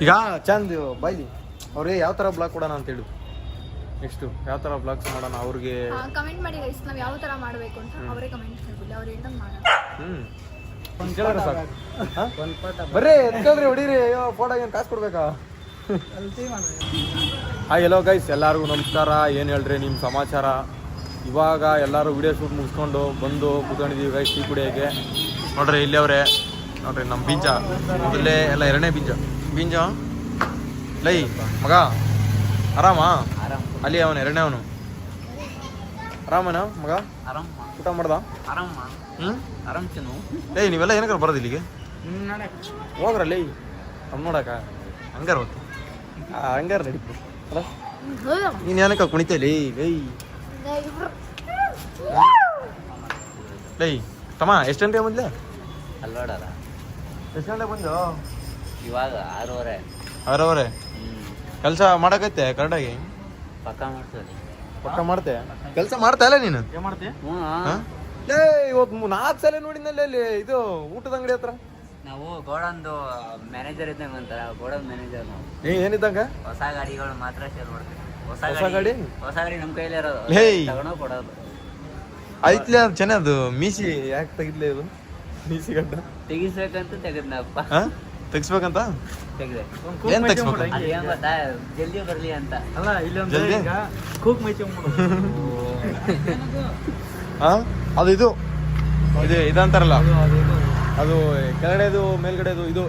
ಈಗ ಚಂದ್ ಬೈಲಿ ಅವ್ರಿಗೆ ಯಾವ ಥರ ಬ್ಲಾಗ್ ಕೊಡೋಣ ಅಂತ ಹೇಳು. ನೆಕ್ಸ್ಟು ಯಾವ ಥರ ಬ್ಲಾಗ್ಸ್ ಮಾಡೋಣ ಅವ್ರಿಗೆ ಕಮೆಂಟ್ ಮಾಡಿ ಗೈಸ್, ನಾವು ಯಾವ ಥರ ಮಾಡಬೇಕು ಅಂತ ಅವರೇ ಕಮೆಂಟ್ ಮಾಡ್ಬಿಡಿ, ಅವ್ರು ಹೇಳ್ದಂಗೆ ಮಾಡೋಣ. ಕೇಳಿದ್ರೆ ಸಾಕು. ಬರ್ರಿ ಎಂತಂದ್ರೆ ಹೊಡೀರಿ, ಅಯ್ಯೋ ಫೋಟೋಗೆ ಏನು ಕಾಸು ಕೊಡ್ಬೇಕಾ? ಹಾಯ್ ಎಲ್ಲೋ ಗೈಸ್, ಎಲ್ಲರಿಗೂ ನಮಸ್ಕಾರ. ಏನು ಹೇಳ್ರಿ ನಿಮ್ಮ ಸಮಾಚಾರ? ಇವಾಗ ಎಲ್ಲರೂ ವಿಡಿಯೋ ಶೂಟ್ ಮುಗಿಸ್ಕೊಂಡು ಬಂದು ಕೂತ್ಕೊಂಡಿದ್ದೀವಿ ಗೈಸ್ ಟೀ ಕುಡಿಯೋಕ್ಕೆ. ನೋಡ್ರಿ ಇಲ್ಲಿ ಅವರೇ, ನೋಡ್ರಿ ನಮ್ಮ ಬೀಂಜ ಮೊದಲೇ ಎಲ್ಲ ಎರಡನೇ ಬೀಂಜ ಲೈ ಮಗ ಆರಾಮಾ? ಅಲ್ಲಿ ಅವನು ಎರಡನೇ ಅವನು ಆರಾಮನ ಮಗ? ಊಟ ಮಾಡ್ದ? ಏಯ್ ನೀವೆಲ್ಲ ಏನಕ್ಕಾರ ಬರೋದು ಇಲ್ಲಿಗೆ? ಹೋಗ್ರಲ್ಲ ನಮ್ಮ ನೋಡಕ ಹಂಗಾರ ಹೊತ್ತು ಹಂಗಾರ ನಡೀತು ಅಲ್ಲ. ನೀನು ಏನಕ್ಕ ಕುಣಿತೇಲಿ ಲೈ ಲೈ ತಮ್ಮ ಎಷ್ಟು ಗಂಟೆ ಬಂದ್ಲೆ? ಅಲ್ವಾಡಲ್ಲ ಎಷ್ಟು ಗಂಟೆ ಬಂದು? ಇವಾಗ 6:30. 6:30 ಕೆಲಸ ಮಾಡಕತ್ತೆ ಕರೆಕ್ಟಾಗಿ? ಪಕ್ಕ ಮಾಡ್ತೆ ಕೆಲಸ ಮಾಡ್ತಾ ಇಲ್ಲ ನೀನು? ಲೇ ಇವತ್ತು 4 ಸಲ ನೋಡಿದ್ನಲ್ಲ ಅಲ್ಲಿ ಇದು ಊಟದ ಅಂಗಡಿ ಹತ್ರ. ನಾವು ಗೋಡಂದು ಮ್ಯಾನೇಜರ್ ಇದ್ದಂಗ ಅಂತಾರ, ಗೋಡನ್ ಮ್ಯಾನೇಜರ್ ನಾವು. ಏನಿದ್ದಂಗ? ಹೊಸ ಗಾಡಿಗಳು ಮಾತ್ರ ಸೇಲ್ ಮಾಡ್ತೀವಿ. ಹೊಸ ಗಾಡಿ ನಮ್ಮ ಕೈಲೇ ಇರೋದು, ತಗೊಂಡೋಗಿ ಕೊಡೋದು. ಐತ್ಲೆ ಅದು ಚೆನ್ನಾದು ಮೀಸಿ ಯಾಕೆ ತೆಗಿದ್ಲೆ ಇದು ಮೀಸಿ ಗಡ್ಡ? ತೆಗಿಸ್ಬೇಕಂತ ತೆಗದ್ನಪ್ಪ. ತೆಗಿಸ್ಬೇಕಂತ ತೆಗ್ದೆ. ಏನ್ ತೆಗಿಸ್ಬೇಕು? ಏನ್ ಗೊತ್ತಾ, ಜಲ್ದಿ ಬರ್ಲಿ ಅಂತ. ಅಲ್ಲ ಇಲ್ಲಿ ಜಲ್ದಿ ಕೂಕ್ ಮೈಚಿ ಅದು ಇದು ಇದು ಇದಂತಾರಲ್ಲ, ಅದು ಕೆಳಗಡೆದು ಮೇಲ್ಗಡೆದು ಇದು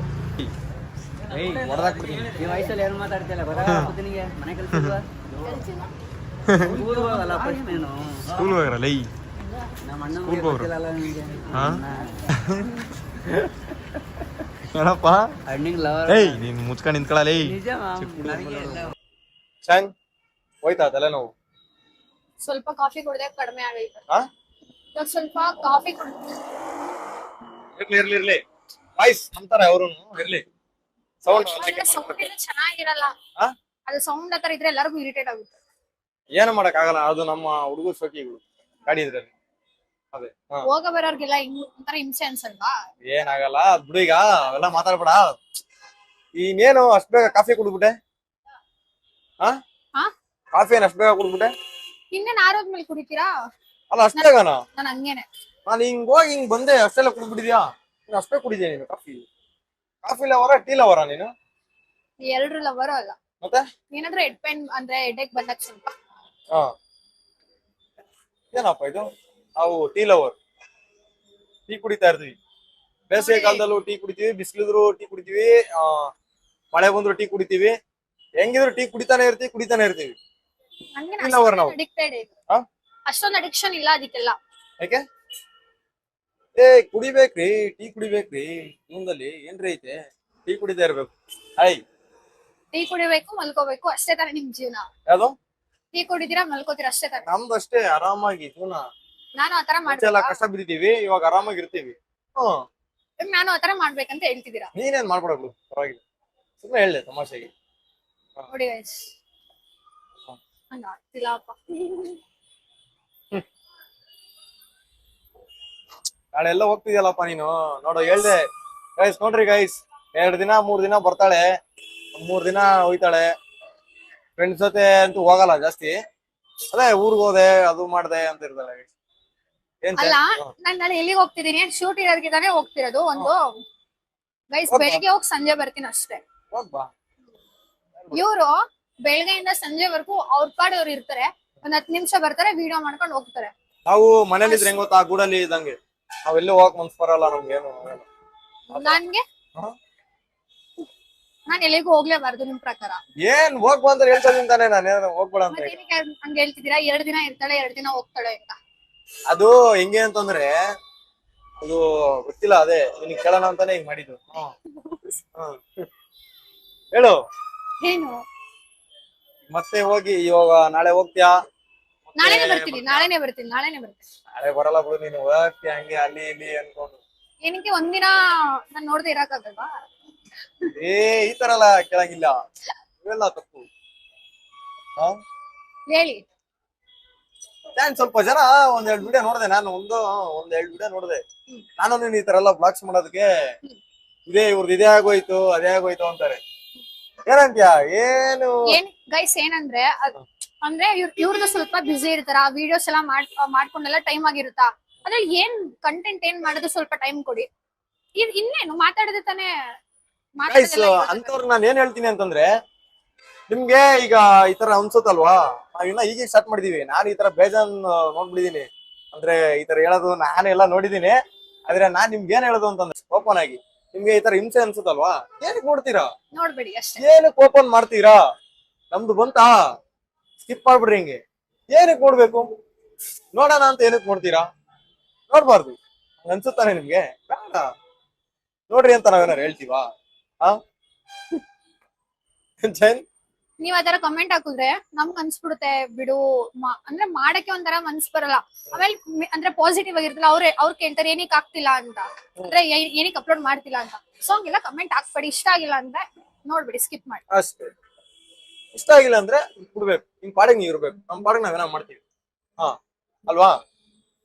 ಹೊಡೆದಾಕ್ಬಿಡ್ತೀನಿ. ಈ ವಯಸ್ಸಲ್ಲಿ ಏನು ಮಾತಾಡ್ತಿಲ್ಲ, ಗೊತ್ತಾಗುತ್ತೆ ನಿನಗೆ? ಮನೆ ಕೆಲಸ ಸ್ಕೂಲ್ ಹೋಗಲ್ಲ ಫಸ್ಟ್ ನೀನು. ಸ್ಕೂಲ್ ಹೋಗ್ರಲ್ಲ ಈ ನಮ್ಮ ಅಣ್ಣ ಸ್ಕೂಲ್ ಹೋಗ್ರು. ಗೊತ್ತಿಲ್ಲಲ್ಲ ನಿನಗೆ. ಏನಪ್ಪ ಹಣ್ಣಿಗೆ ಲವರ್. ಏಯ್ ನೀನ್ ಮುಚ್ಕೊಂಡು ನಿಂತ್ಕೊಳ್ಳಲ್ಲ. ನಿಜ ನನಗೆ ಎಲ್ಲ ಚಂಗ್ ಹೋಯ್ತಾ ತಲೆನೋವು? ಸ್ವಲ್ಪ ಕಾಫಿ ಕುಡ್ದೆ ಕಡಿಮೆ ಆಗೈತೆ. ಹಾ ಇವಾಗ ಸ್ವಲ್ಪ ಕಾಫಿ ಇರ್ಲಿ ವಾಯ್ಸ್ ಅಂತಾರೆ ಅವರು ಇರ್ಲಿ. ಸೌಂಡ್ ಸೌಂಡ್ ಚೆನ್ನಾಗಿರಲ್ಲ. ಹಾ ಅದು ಸೌಂಡ್ ಆತರ ಇದ್ರೆ ಎಲ್ಲರಿಗೂ ಇರಿಟೇಟ್ ಆಗುತ್ತೆ. ಏನು ಮಾಡಕ್ ಆಗಲ್ಲ, ಅದು ನಮ್ಮ ಹುಡುಗರು ಶೋಕಿಗಳು ಗಾಡಿ ಇದ್ರಲ್ಲಿ. ಅದೇ ಹೋಗ ಬರೋರ್ಗೆಲ್ಲ ಒಂಥರ ಹಿಂಸೆ ಅನ್ಸಲ್ವಾ? ಏನಾಗಲ್ಲ ಅದ್ ಬಿಡು. ಈಗ ಅವೆಲ್ಲ ಮಾತಾಡ್ಬೇಡ. ಇನ್ನೇನು ಅಷ್ಟ್ ಬೇಗ ಕಾಫಿ ಕುಡ್ಬಿಟ್ಟೆ? ಹಾ ಕಾಫಿ ಏನ್ ಅಷ್ಟ್ ಬೇಗ ಕುಡ್ಬಿಟ್ಟೆ? ಇನ್ನೇನ್ ಆರೋದ್ಮೇಲೆ ಕುಡಿತೀರಾ? ಅಲ್ಲ ಅಷ್ಟ್ ಬೇಗನ? ನಾನು ಹಂಗೇನೆ. ನಾನು ಹಿಂಗ್ ಹೋಗಿ ಹಿಂಗ್ ಬಂದೆ ಅಷ್ಟೆಲ್ಲ ಕುಡ್ಬಿಟ್ಟಿದ್ಯಾ? ನೀನು ಅಷ್ಟೇ ಕುಡಿದ್ಯಾ ನೀನು ಕಾಫಿ ಲವರ ಟೀ ಲವರ ನೀನು? ಎರಡ್ರು ಲವರ್ ಅಲ್ಲ. ಮತ್ತೆ ಏನಾದ್ರೂ ಹೆಡ್ ಪೈನ್ ಅಂದ್ರೆ ಹೆಡ್ಏಕ್ ಬಂದಾಗ ಸ್ವಲ್ಪ. ಹಾ ಏನಪ್ಪ ಇದು? ನಾವು ಟೀ ಲವರ್, ಟೀ ಕುಡಿತಾ ಇರ್ತೀವಿ. ಬೇಸಿಗೆ ಕಾಲದಲ್ಲೂ ಟೀ ಕುಡಿತೀವಿ, ಬಿಸಿಲಿದ್ರು ಟೀ ಕುಡಿತೀವಿ, ಮಳೆ ಬಂದ್ರು ಟೀ ಕುಡಿತೀವಿ. ಹೆಂಗಿದ್ರು ಟೀ ಕುಡಿತಾನೆ ಇರ್ತೀವಿ. ಅಡಿಕ್ಟೆಡ್ ಇದೆ. ಅಷ್ಟೊಂದು ಅಡಿಕ್ಷನ್ ಇಲ್ಲ ಅದಕ್ಕೆಲ್ಲ. ಯಾಕೆ? ಏ ಕುಡಿಬೇಕ್ರಿ, ಟೀ ಕುಡಿಬೇಕ್ರಿ. ಜೀವನದಲ್ಲಿ ಏನ್ರಿ ಐತೆ? ಟೀ ಕುಡಿತಾ ಇರ್ಬೇಕು. ಟೀ ಕುಡಿಬೇಕು, ಮಲ್ಕೋಬೇಕು, ಅಷ್ಟೇ ತಾನೇ ನಿಮ್ ಜೀವನ. ಯಾವ್ದು? ಟೀ ಕುಡಿತೀರಾ, ಮಲ್ಕೋತೀರಾ, ಅಷ್ಟೇ ತಾನೇ. ನಮ್ದು ಅಷ್ಟೇ ಆರಾಮಾಗಿ ಜೀವನ. ನಾನು ಆತರ ಎಲ್ಲ ಕಷ್ಟ ಬಿದ್ದಿದ್ದೀವಿ, ಇವಾಗ ಆರಾಮಾಗಿ ಇರ್ತೀವಿ. ನಾನು ಆತರ ಮಾಡ್ಬೇಕಂತ ಹೇಳ್ತಿದ್ದೀರಾ? ನೀನೇನ್ ಮಾಡ್ಬೇಡ ಬಿಡು, ಪರವಾಗಿಲ್ಲ. ಸುಮ್ಮನೆ ಹೇಳಿ ತಮಾಷೆಗೆ. ನೋಡಿ ಗೈಸ್, ಹಂಗ ಆಗ್ತಿಲ್ಲಪ್ಪ. ನಾಳೆ ಎಲ್ಲ ಹೋಗ್ತಿದ್ಯಲ್ಲಪ್ಪ ನೀನು. ನೋಡು ಹೇಳ್ದೆ ಗೈಸ್, ನೋಡ್ರಿ ಗೈಸ್, 2 ದಿನ 3 ದಿನ ಬರ್ತಾಳೆ, 3 ದಿನ ಹೋಯ್ತಾಳೆ. ಫ್ರೆಂಡ್ಸ್ ಜೊತೆ ಅಂತೂ ಹೋಗಲ್ಲ ಜಾಸ್ತಿ. ಅದೇ ಊರ್ಗ್ ಹೋದೆ, ಅದು ಮಾಡ್ದೆ ಅಂತ ಇರ್ತಾಳೆ. ಅಲ್ಲ, ನಾನ್ ನಾಳೆ ಎಲ್ಲಿಗೆ ಹೋಗ್ತಿದೀನಿ? ಶೂಟ್ ಇರೋದಕ್ಕೆ ತಾನೇ ಹೋಗ್ತಿರೋದು. ಒಂದು ಗೈಸ್ ಬೆಳಿಗ್ಗೆ ಹೋಗಿ ಸಂಜೆ ಬರ್ತೀನಿ ಅಷ್ಟೇ. ಇವ್ರು ಬೆಳಗ್ಗೆಯಿಂದ ಸಂಜೆವರೆಗೂ ಅವ್ರ ಪಾಡು ಅವ್ರು ಇರ್ತಾರೆ. ಒಂದ್ 10 ನಿಮಿಷ ಬರ್ತಾರೆ, ವಿಡಿಯೋ ಮಾಡ್ಕೊಂಡು ಹೋಗ್ತಾರೆ. ನಾವು ಮನೇಲಿ ಇದ್ರೆ ಹೆಂಗ್ ಗೊತ್ತಾ, ಗೂಡಲ್ಲಿ ಇದ್ದಂಗೆ. ನಾವೆಲ್ಲೂ ಹೋಗಕ್ ಮನ್ಸ್ ಬರಲ್ಲ ನಮ್ಗೇನು. ನನ್ಗೆ ನಾನ್ ಎಲ್ಲಿಗೂ ಹೋಗ್ಲೇಬಾರ್ದು ನಿಮ್ ಪ್ರಕಾರ? ಏನ್ ಹೋಗ್ಬಾ ಅಂತ ಹೇಳ್ತಾ ಇದೀನಿ ತಾನೇ, ನಾನೇನು ಹೋಗ್ಬೇಡ ಅಂತ. ಹಂಗ ಹೇಳ್ತಿದ್ದೀರಾ? 2 ದಿನ ಇರ್ತಾಳೆ, 2 ದಿನ ಹೋಗ್ತಾಳೆ ಅಂತ. ಅದು ಹೆಂಗೆ ಅಂತಂದ್ರೆ, ಅದು ಗೊತ್ತಿಲ್ಲ. ಅದೇ ನಿನಗೆ ಕೇಳೋಣ ಅಂತಾನೆ ಹಿಂಗ್ ಮಾಡಿದ್ದು. ಹೇಳು. ಏನು ಮತ್ತೆ ಹೋಗಿ ಇವಾಗ ನಾಳೆ ಹೋಗ್ತೀಯಾ? ನಾಳೆನೆ ಬರ್ತೀನಿ. ನಾಳೆ ಬರಲ್ಲ ಬಿಡು, ನೀನು ಹೋಗ್ತೀಯ ಹಂಗೆ ಅಲ್ಲಿ ಇಲ್ಲಿ ಅನ್ಕೊಂಡು. ಏನಕ್ಕೆ ಒಂದಿನ ನಾನ್ ನೋಡ್ದೆ ಇರಕ್ಕಾಗಲ್ವಾ? ಈ ತರ ಎಲ್ಲ ಕೇಳಂಗಿಲ್ಲ, ಇವೆಲ್ಲ ತಪ್ಪು. ಹೇಳಿ. ನಾನ್ ಸ್ವಲ್ಪ ಜನ 1-2 ವಿಡಿಯೋ ನೋಡಿದೆ. ನಾನು 1-2 ವಿಡಿಯೋ ನೋಡಿದೆ. ನಾನು ನೀನ್ ಈ ತರ ಎಲ್ಲ ಬ್ಲಾಗ್ಸ್ ಮಾಡೋದಕ್ಕೆ ಇದೇ ಇವ್ರದ್ದು ಇದೇ ಆಗೋಯ್ತು ಅದೇ ಆಗೋಯ್ತು ಅಂತಾರೆ. ಏನಂತ್ಯಾ ಏನು ಏನ್ ಗೈಸ್ ಏನಂದ್ರೆ ಅಂದ್ರೆ ಇವ್ರದ್ದು ಸ್ವಲ್ಪ ಬಿಸಿ ಇರ್ತಾರ ವಿಡಿಯೋಸ್ ಎಲ್ಲ ಮಾಡ್ಕೊಂಡೆಲ್ಲ ಟೈಮ್ ಆಗಿರುತ್ತಾ ಅದ್ರಲ್ಲಿ ಏನ್ ಕಂಟೆಂಟ್ ಏನ್ ಮಾಡೋದು ಸ್ವಲ್ಪ ಟೈಮ್ ಕೊಡಿ ಇನ್ನೇನು ಮಾತಾಡಿದ್ರೆ ತಾನೇ ಅಂತವ್ರು ನಾನು ಏನ್ ಹೇಳ್ತೀನಿ ಅಂತಂದ್ರೆ ನಿಮ್ಗೆ ಈಗ ಈ ತರ ಅನ್ಸುತ್ತಲ್ವಾ ನಾವ್ ಇನ್ನ ಈಗ ಸ್ಟಾರ್ಟ್ ಮಾಡಿದೀವಿ ನಾನು ಈ ತರ ಬೇಜಾನ್ ನೋಡ್ಬಿಟ್ಟಿದೀನಿ ಅಂದ್ರೆ ಈ ತರ ಹೇಳೋದು ನಾನೆಲ್ಲ ನೋಡಿದೀನಿ ಆದ್ರೆ ನಾನ್ ನಿಮ್ಗೆ ಏನ್ ಹೇಳೋದು ಅಂತಂದ್ರೆ ಓಪನ್ ಆಗಿ ನಿಮ್ಗೆ ಈ ತರ ಹಿಂಸೆ ಅನ್ಸುತ್ತಲ್ವಾ ಏನಕ್ ನೋಡ್ತೀರಾ ನೋಡ್ಬೇಡಿ ಅಷ್ಟೇ ಏನಕ್ ಓಪನ್ ಮಾಡ್ತೀರಾ ನಮ್ದು ಬಂತಾ ಸ್ಕಿಪ್ ಮಾಡ್ಬಿಡ್ರಿ ಹಿಂಗೆ ಏನಕ್ ನೋಡ್ಬೇಕು ನೋಡೋಣ ಅಂತ ಏನಕ್ ನೋಡ್ತೀರಾ ನೋಡ್ಬಾರ್ದು ಅನ್ಸುತ್ತಾನೆ ನಿಮ್ಗೆ ಬೇಡ ನೋಡ್ರಿ ಅಂತ ನಾವೇನಾರು ಹೇಳ್ತೀವಾ ಹಾ ಜೈನ್ ನೀವ್ ಅದರ ಕಮೆಂಟ್ ಹಾಕಿದ್ರೆ ನಮ್ಗ್ ಅನ್ಸ್ಬಿಡುತ್ತೆ ಬಿಡು ಅಂದ್ರೆ ಮಾಡಕ್ಕೆ ಒಂಥರ ಮನ್ಸ್ ಬರಲ್ಲ ಆಮೇಲೆ ಅಂದ್ರೆ ಪಾಸಿಟಿವ್ ಆಗಿರ್ತಲ್ಲ ಅವ್ರು ಕೇಳ್ತಾರೆ ಏನಕ್ ಆಗ್ತಿಲ್ಲ ಅಂತ ಅಂದ್ರೆ ಏನಕ್ ಅಪ್ಲೋಡ್ ಮಾಡ್ತಿಲ್ಲ ಅಂತ ಸೊ ಹಂಗೆಲ್ಲ ಕಮೆಂಟ್ ಹಾಕ್ಬೇಡಿ ಇಷ್ಟ ಆಗಿಲ್ಲ ಅಂದ್ರೆ ನೋಡ್ಬಿಡಿ ಸ್ಕಿಪ್ ಮಾಡಿ ಅಷ್ಟೇ ಇಷ್ಟ ಆಗಿಲ್ಲ ಅಂದ್ರೆ ಬಿಡ್ಬೇಕು ನಿಮ್ ಪಾಡಿಗೆ ನೀವ್ ಇರ್ಬೇಕು ನಮ್ ಪಾಡಿಗೆ ನಾವೇನ ಮಾಡ್ತೀವಿ ಹಾ ಅಲ್ವಾ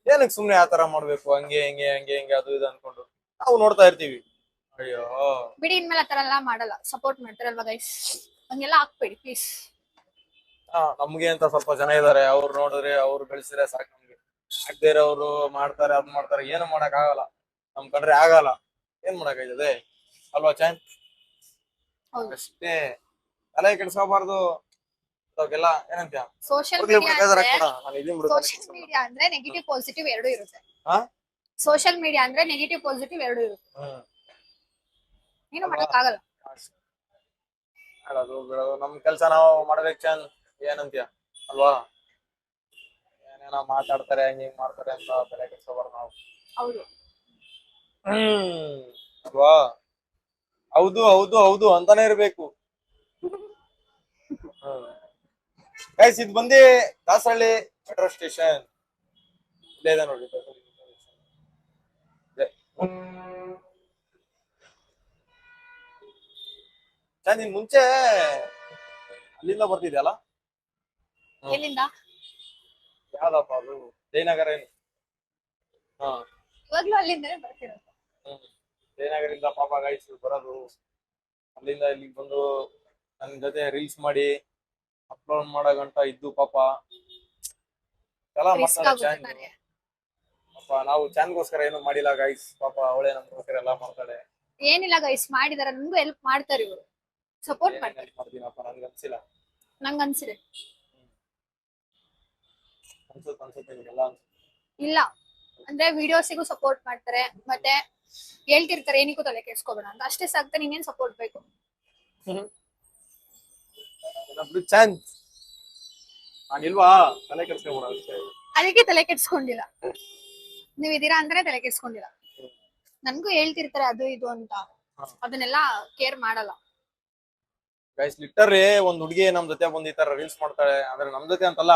ಏನಕ್ಕೆ ಸುಮ್ನೆ ಆತರ ಮಾಡ್ಬೇಕು ಹಂಗೆ ಹಿಂಗೆ ಹಂಗೆ ಹಿಂಗೆ ಅದು ಇದು ಅನ್ಕೊಂಡು ನಾವು ನೋಡ್ತಾ ಇರ್ತೀವಿ ಅಯ್ಯೋ ಬಿಡಿ ಇನ್ಮೇಲೆ ಆತರ ಎಲ್ಲ ಮಾಡಲ್ಲ ಸಪೋರ್ಟ್ ಮಾಡ್ತಾರಲ್ವಾ ಗೈಸ್ ಹಂಗೆಲ್ಲ ಹಾಕ್ಬೇಡಿ ಪ್ಲೀಸ್ ನಮ್ಗೆ ಅಂತ ಸ್ವಲ್ಪ ಜನ ಇದಾರೆ ಅವ್ರು ನೋಡಿದ್ರೆ ಅವ್ರು ಬೆಳೆಸಿದ್ರೆ ಸಾಕು ನಮ್ಗೆ ಆಗದೇ ಇರೋರು ಮಾಡ್ತಾರೆ ಅದ್ ಮಾಡ್ತಾರೆ ಏನು ಮಾಡಕ್ ಆಗಲ್ಲ ನಮ್ ಕಂಡ್ರೆ ಆಗಲ್ಲ ಏನ್ ಮಾಡಕ್ಕಾಯ್ತದೆ ಅಲ್ವಾ ಚಾನ್ ಅಷ್ಟೇ ತಲೆ ಕೆಡ್ಸ್ಕೋಬಾರ್ದು ಅವಕ್ಕೆಲ್ಲ ಏನಂತ್ಯ ಸೋಷಿಯಲ್ ಮೀಡಿಯಾ ಅಂದ್ರೆ ನೆಗೆಟಿವ್ ಪಾಸಿಟಿವ್ ಎರಡು ಇರುತ್ತೆ ಸೋಷಿಯಲ್ ಮೀಡಿಯಾ ಅಂದ್ರೆ ನೆಗೆಟಿವ್ ಪಾಸಿಟಿವ್ ಎರಡು ಇರುತ್ತೆ ಏನು ಮಾಡಕ್ ಆಗಲ್ಲ ಹೇಳೋದು ಬಿಡೋದು ನಮ್ ಕೆಲ್ಸ ನಾವು ಮಾಡ್ಬೇಕು ಚಾನ್ ಏನಂತ್ಯ ಅಲ್ವಾ ಏನೇನೋ ಮಾತಾಡ್ತಾರೆ ಹಂಗ ಹಿಂಗ್ ಮಾಡ್ತಾರೆ ಅಂತ ತಲೆ ಕೆಡ್ಸ್ಕೋಬಾರ್ದು ನಾವು ಹೌದು ಅಲ್ವಾ ಹೌದು ಹೌದು ಹೌದು ಅಂತಾನೆ ಇರ್ಬೇಕು ಗೈಸ್ ಇದು ಬಂದಿ ದಾಸಹಳ್ಳಿ ಮೆಟ್ರೋ ಸ್ಟೇಷನ್ ಇಲ್ಲೇ ಇದೆ ನೋಡಿ ನೀನ್ ಮುಂಚೆ ಅಲ್ಲಿಂದ ಬರ್ತಿದ್ಯಲ್ಲ ಎಲ್ಲಿಂದ ಯಾವ್ದಪ್ಪ ಅದು ಜಯನಗರ ಏನು ಇವಾಗ್ಲೂ ಅಲ್ಲಿಂದನೇ ಬರ್ತಿರೋದು ಜಯನಗರಿಂದ ಪಾಪ ಗೈಸ್ ಬರೋದು ಅಲ್ಲಿಂದ ಇಲ್ಲಿಗೆ ಬಂದು ನನ್ನ ಜೊತೆ ರೀಲ್ಸ್ ಮಾಡಿ ಅಪ್ಲೋಡ್ ಮಾಡೋ ಗಂಟ ಇದ್ದು ಪಾಪ ಎಲ್ಲ ಮಾಡ್ತಾರೆ ಚಾನ್ ಪಾಪ ನಾವು ಚಾನ್ಗೋಸ್ಕರ ಏನು ಮಾಡಿಲ್ಲ ಗೈಸ್ ಪಾಪ ಅವಳೇ ನಮ್ಗೋಸ್ಕರ ಎಲ್ಲ ಮಾಡ್ತಾಳೆ ಏನಿಲ್ಲ ಗೈಸ್ ಮಾಡಿದಾರ ನನ್ಗೂ ಹೆಲ್ಪ್ ಮಾಡ್ತಾರೆ ಇವರು ಸಪೋರ್ಟ್ ಮಾಡ್ತೀನಪ್ಪ ನನ್ಗೆ ಅನ್ಸಿಲ್ಲ ನಂಗ್ ಅನ್ಸಿದೆ ಅನ್ಸುತ್ತೆ ನಿಮ್ಗೆಲ್ಲ ಇಲ್ಲ ಅಂದ್ರೆ ವಿಡಿಯೋಸಿಗೂ ಸಪೋರ್ಟ್ ಮಾಡ್ತಾರೆ ಮತ್ತೆ ಹೇಳ್ತಿರ್ತಾರೆ ಏನಿಗೂ ತಲೆ ಕೆಡ್ಸ್ಕೋಬೇಡ ಅಂತ ಅಷ್ಟೇ ಸಾಕ್ತಾ ನೀನೇನ್ ಸಪೋರ್ಟ್ ಬೇಕು ಚಾನ್ಸ್ ನಾನಿಲ್ವಾ ತಲೆ ಕೆಡ್ಸ್ಕೊಬೇಡ ಅಷ್ಟೇ ಅದಕ್ಕೆ ತಲೆ ಕೆಡ್ಸ್ಕೊಂಡಿಲ್ಲ ನೀವ್ ಇದೀರಾ ಅಂದ್ರೆ ತಲೆ ಕೆಡ್ಸ್ಕೊಂಡಿಲ್ಲ ನನ್ಗೂ ಹೇಳ್ತಿರ್ತಾರೆ ಅದು ಇದು ಅಂತ ಅದನ್ನೆಲ್ಲ ಕೇರ್ ಮಾಡಲ್ಲ ಗೈಸ್ ಲಿಟರ್ಲಿ ಒಂದ್ ಹುಡುಗಿ ನಮ್ ಜೊತೆ ಬಂದ್ ಈ ತರ ರೀಲ್ಸ್ ಮಾಡ್ತಾಳೆ ಅಂದ್ರೆ ನಮ್ ಜೊತೆ ಅಂತಲ್ಲ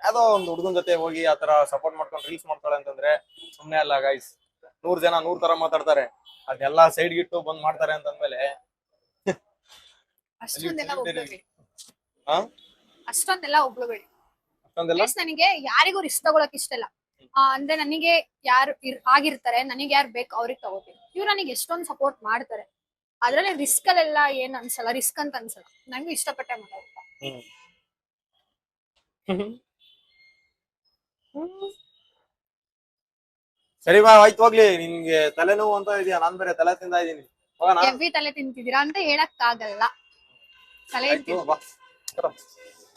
ಯಾವ್ದೋ ಒಂದ್ ಹುಡುಗನ್ ಜೊತೆ ಹೋಗಿ ಆತರ ಸಪೋರ್ಟ್ ಮಾಡ್ಕೊಂಡು ರೀಲ್ಸ್ ಮಾಡ್ತಾಳೆ ಅಂತಂದ್ರೆ ಸುಮ್ನೆ ಅಲ್ಲ ಗೈಸ್ 100 ಜನ 100 ತರ ಮಾತಾಡ್ತಾರೆ ಅದನ್ನೆಲ್ಲ ಸೈಡ್ ಗಿಟ್ಟು ಬಂದ್ ಮಾಡ್ತಾರೆ ಅಂತಂದ್ಮೇಲೆ ಅಷ್ಟೊಂದೆಲ್ಲ ಒಬ್ಳಬೇಡಿ ಅಷ್ಟೊಂದೆಲ್ಲ ನನಗೆ ಯಾರಿಗೂ ರಿಸ್ಕ್ ತಗೊಳಕ್ ಇಷ್ಟ ಇಲ್ಲ ಅಂದ್ರೆ ನನಗೆ ಯಾರು ಆಗಿರ್ತಾರೆ ನನಗೆ ಯಾರು ಬೇಕು ಅವ್ರಿಗೆ ತಗೋತೀನಿ ಇವ್ರು ನನಗೆ ಎಷ್ಟೊಂದು ಸಪೋರ್ಟ್ ಮಾಡ್ತಾರೆ ಅದ್ರಲ್ಲಿ ರಿಸ್ಕ್ ಅಲ್ಲೆಲ್ಲ ಏನ್ ಅನ್ಸಲ್ಲ ರಿಸ್ಕ್ ಅಂತ ಅನ್ಸಲ್ಲ ನಂಗೂ ಇಷ್ಟಪಟ್ಟೆ ಮಾತಾಡ್ತಾ ಸರಿ ಬಾ ಆಯ್ತು ಹೋಗ್ಲಿ ನಿನ್ಗೆ ತಲೆನೋವು ಅಂತ ಇದೆಯಾ ನಾನ್ ಬೇರೆ ತಲೆ ತಿಂದ ಇದೀನಿ ಹೆವಿ ತಲೆ ತಿಂತಿದ್ದೀರಾ ಅಂತ ಹೇಳಕ್ ಆಗಲ್ಲ ತಲೆ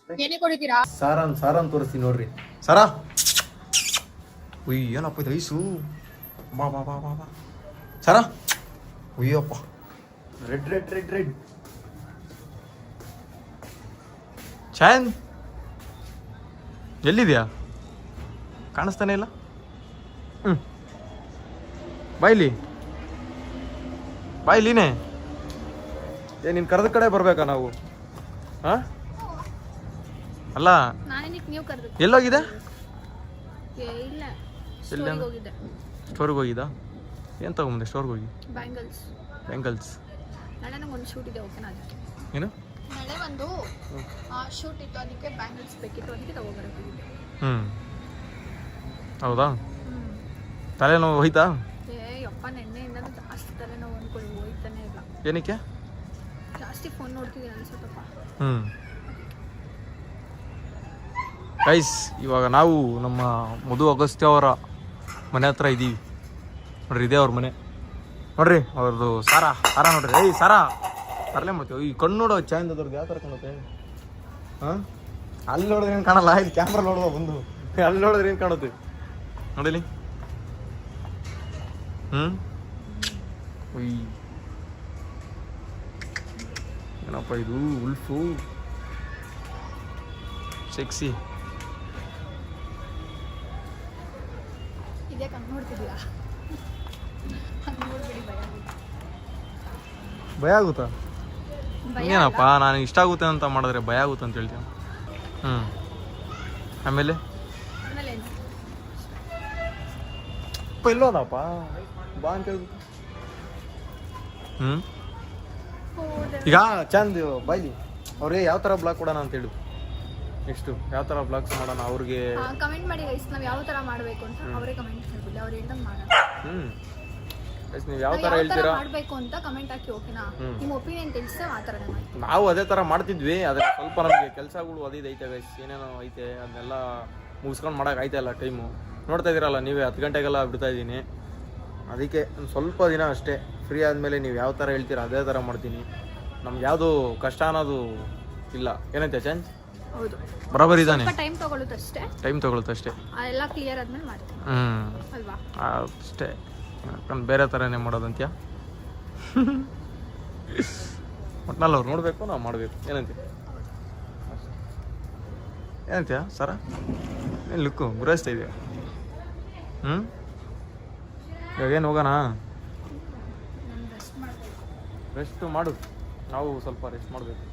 ಏನೇ ಕೊಡಿತೀರಾ ಸಾರನ್ ತೋರಿಸ್ತೀನಿ ನೋಡ್ರಿ ಸಾರಾ ಉಯ್ ಏನಪ್ಪ ಇದು ಐಸು ಬಾ ಬಾ ಬಾ ಬಾ ಬಾ ಸಾರಾ ಉಯ್ಯಪ್ಪ ರೆಡ್ ರೆಡ್ ರೆಡ್ ರೆಡ್ ಚಾನ್ ಎಲ್ಲಿದ್ಯಾ ಕಾಣಿಸ್ತಾನೆ ಇಲ್ಲ ಬಾಯ್ಲಿನೇ ಏ ನೀನ್ ಕರೆದ ಕಡೆ ಬರ್ಬೇಕಾ ನಾವು ಹಾ ಅಲ್ಲ ಎಲ್ಲೋಗಿದೆ ಸ್ಟೋರ್ಗೆ ಹೋಗಿದ್ದಾ ಏನ್ ತಗೊಂಬಂದೆ ಸ್ಟೋರ್ಗೆ ಹೋಗಿ ಬ್ಯಾಂಗಲ್ಸ್ ನಾಳೆ ನಂಗೆ ಒಂದು ಶೂಟ್ ಇದೆ ಓಕೆನಾ ಅದಕ್ಕೆ ಏನು ನಾಳೆ ಒಂದು ಶೂಟ್ ಇತ್ತು ಅದಕ್ಕೆ ಬ್ಯಾಂಗಲ್ಸ್ ಬೇಕಿತ್ತು ಅದಕ್ಕೆ ತಗೋಬರಕ್ಕೆ ಹೌದಾ ತಲೆನೋವು ಹೋಯ್ತಾ ಏ ಯಪ್ಪ ನೆನ್ನೆಯಿಂದ ಜಾಸ್ತಿ ತಲೆನೋವು ಅನ್ಕೊಳ್ಳಿ ಹೋಯ್ತಾನೆ ಇಲ್ಲ ಏನಕ್ಕೆ ಜಾಸ್ತಿ ಜಾಸ್ತಿ ಫೋನ್ ನೋಡ್ತಿದ್ದೀನಿ ಅನ್ಸುತ್ತಪ್ಪ. ಗೈಸ್ ಇವಾಗ ನಾವು ನಮ್ಮ ಮಧು ಅಗಸ್ತ್ಯ ಅವರ ಮನೆ ಹತ್ರ ಇದ್ದೀವಿ ನೋಡ್ರಿ. ಇದೇ ಅವ್ರ ಮನೆ ನೋಡ್ರಿ. ಅವ್ರದ್ದು ಸಾರ ನೋಡ್ರಿ. ಏಯ್ ಸಾರ ಅರ್ಲೇ ಮಾಡ್ತೀವಿ. ಈ ಕಣ್ಣು ನೋಡೋ ಚಾಯಿಂದವ್ರದ್ದು ಯಾವ ಥರ ಕಾಣುತ್ತೆ? ಹಾಂ, ಅಲ್ಲಿ ನೋಡಿದ್ರೆ ಏನು ಕಾಣಲ್ಲ, ಇಲ್ಲಿ ಕ್ಯಾಮ್ರಾ ನೋಡುವ ಬಂದು ಅಲ್ಲಿ ನೋಡಿದ್ರೆ ಏನು ಕಾಣುತ್ತೆ ನೋಡಿಲಿ. ಉಯ್ ಏನಪ್ಪ ಇದು ಉಲ್ಫು ಸೆಕ್ಸಿ. ಇದೇ ಕಣ್ಣು ನೋಡ್ತಿದ್ದೀರಾ? ನೋಡ್ಬೇಡಿ, ಭಯ ಆಗುತ್ತಾ? ಏನಪ್ಪ ನಾನು ಇಷ್ಟ ಆಗುತ್ತೆ ಅಂತ ಮಾಡಿದ್ರೆ ಭಯ ಆಗುತ್ತೆ ಅಂತ ಹೇಳ್ತೀನಿ. ಆಮೇಲೆ ಇಲ್ಲೋದಪ್ಪ ಬಾ ಅಂತ ಹೇಳಿ. ಈಗ ಚಂದ ಬಾಯ್ಲಿ ಅವ್ರಿಗೆ ಯಾವ ಥರ ಬ್ಲಾಗ್ ಕೊಡೋಣ ಅಂತ ಹೇಳು. ನೆಕ್ಸ್ಟು ಯಾವ ಥರ ಬ್ಲಾಗ್ಸ್ ಮಾಡೋಣ ಅವ್ರಿಗೆ ಕಮೆಂಟ್ ಮಾಡಿ ಗೈಸ್. ನಾವು ಯಾವ ಥರ ಮಾಡಬೇಕು ಅಂತ ಅವರೇ ಕಮೆಂಟ್ ಮಾಡ್ಬಿಡಿ. ಅವ್ರು ಹೇಳ್ದಂಗೆ ಮಾಡೋಣ. ನೀವು ಯಾವ ಥರ ಹೇಳ್ತೀರಾ ಮಾಡಬೇಕು ಅಂತ ಕಮೆಂಟ್ ಹಾಕಿ, ಓಕೆನಾ? ನಿಮ್ಮ ಒಪಿನಿಯನ್ ತಿಳಿಸಿ ಆ ಥರನೇ ಮಾಡಿ. ನಾವು ಅದೇ ಥರ ಮಾಡ್ತಿದ್ವಿ. ಅದ್ರ ಸ್ವಲ್ಪ ನಮಗೆ ಕೆಲಸಗಳು ಐತೆ ಗೈಸ್, ಏನೇನೋ ಐತೆ ಅದನ್ನೆಲ್ಲ ಮುಗಿಸ್ಕೊಂಡು ಮಾಡೋಕೆ ಆಯ್ತಾ ಟೈಮು. ನೋಡ್ತಾ ಇದ್ದೀರಲ್ಲ ನೀವೇ 10 ಗಂಟೆಗೆಲ್ಲ ಬಿಡ್ತಾ ಇದ್ದೀನಿ. ಅದಕ್ಕೆ ಒಂದು ಸ್ವಲ್ಪ ದಿನ ಅಷ್ಟೇ ಫ್ರೀ ಆದಮೇಲೆ ನೀವು ಯಾವ ಥರ ಹೇಳ್ತೀರಾ ಅದೇ ಥರ ಮಾಡ್ತೀನಿ. ನಮ್ಗೆ ಯಾವುದು ಕಷ್ಟ ಅನ್ನೋದು ಇಲ್ಲ. ಏನಂತೆ ಚೇಂಜ್? ಹೌದು, ಬರೋಬರಿ ಇದ್ದಾನೆ. ಟೈಮ್ ತಗೊಳ್ಳುತ್ತಷ್ಟೇ. ಎಲ್ಲ ಕ್ಲಿಯರ್ ಆದ್ಮೇಲೆ ಮಾಡ್ತೀನಿ ಅಲ್ವಾ? ಅಷ್ಟೇ. ಯಾಕಂದ್ರೆ ಬೇರೆ ಥರನೇ ಮಾಡೋದಂತ್ಯ. ಒಟ್ನಲ್ಲಿ ಅವ್ರು ನೋಡಬೇಕು, ನಾವು ಮಾಡಬೇಕು. ಏನಂತೀಯ ಸರ? ಏನು ಲುಕ್ಕು ಗುರಾಯಿಸ್ತಾ ಇದೆಯಾ? ಇವಾಗೇನು ಹೋಗೋಣ? ರೆಸ್ಟ್ ಮಾಡು. ನಾವು ಸ್ವಲ್ಪ ರೆಸ್ಟ್ ಮಾಡಬೇಕು.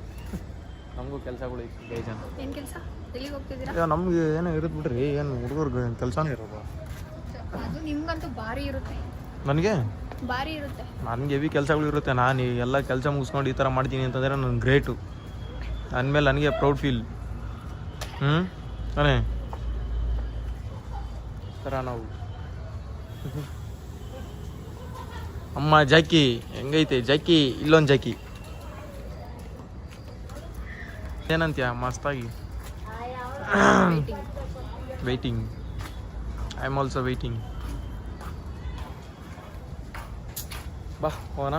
ನಮಗೂ ಕೆಲಸಗಳು ಐತಿ ಬೇಜಾನು. ಏನು ಕೆಲಸ? ಎಲ್ಲಿಗೆ ಹೋಗ್ತಿದ್ದೀರಾ? ನಮ್ಗೆ ಏನೋ ಇರುತ್ತೆ ಬಿಡ್ರಿ. ಏನು ಹುಡುಗರ್ಗೆ ಕೆಲಸನೇ ಇರೋದು. ಅದು ನಿಮ್ಗಂತೂ ಭಾರಿ ಇರುತ್ತೆ. ನನಗೆ ಭಾರಿ ಇರುತ್ತೆ. ನನಗೆ ಹೆವಿ ಕೆಲಸಗಳು ಇರುತ್ತೆ. ನಾನು ಎಲ್ಲ ಕೆಲಸ ಮುಗಿಸ್ಕೊಂಡು ಈ ಥರ ಮಾಡ್ತೀನಿ ಅಂತಂದರೆ ನಾನು ಗ್ರೇಟು. ಅಂದಮೇಲೆ ನನಗೆ ಪ್ರೌಡ್ ಫೀಲ್. ತಾನೇ ಥರ ನಾವು. ಅಮ್ಮ ಜಾಕಿ ಹೆಂಗೈತೆ? ಜಾಕಿ ಇಲ್ಲೊಂದು ಜಾಕಿ ಏನಂತೀಯ? ಮಸ್ತಾಗಿ waiting. I am also waiting. ಬಾ ಹೋಗೋಣ.